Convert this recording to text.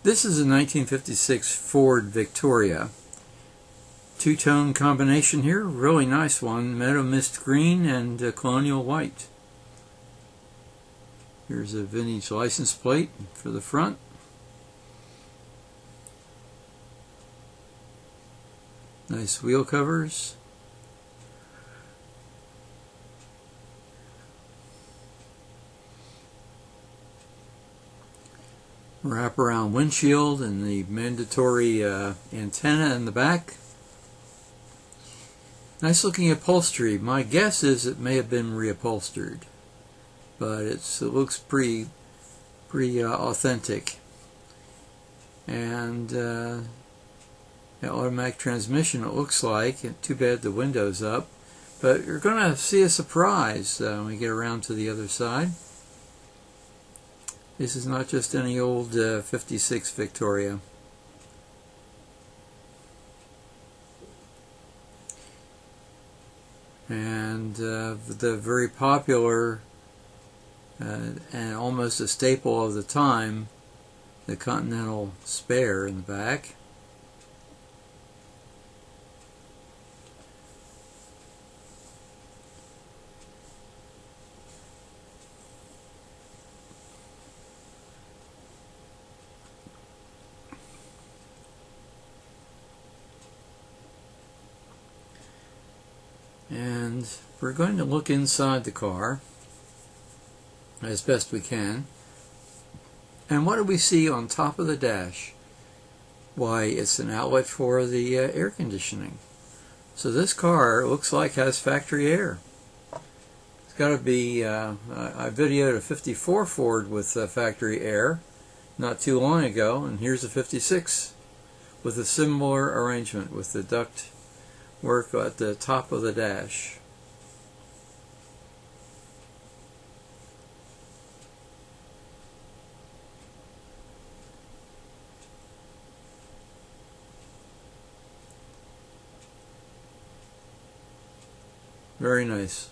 This is a 1956 Ford Victoria. Two-tone combination here, really nice one. Meadowmist green and Colonial white. Here's a vintage license plate for the front. Nice wheel covers. Wraparound windshield and the mandatory antenna in the back. Nice looking upholstery. My guess is it may have been reupholstered, but it looks pretty authentic. And the automatic transmission, it looks like. Too bad the window's up, but you're going to see a surprise when we get around to the other side. This is not just any old 56 Victoria. And the very popular and almost a staple of the time, the Continental spare in the back. And we're going to look inside the car as best we can. And what do we see on top of the dash? Why, it's an outlet for the air conditioning. So this car looks like has factory air. It's got to be, I videoed a 54 Ford with factory air not too long ago, and here's a 56 with a similar arrangement with the duct work at the top of the dash. Very nice.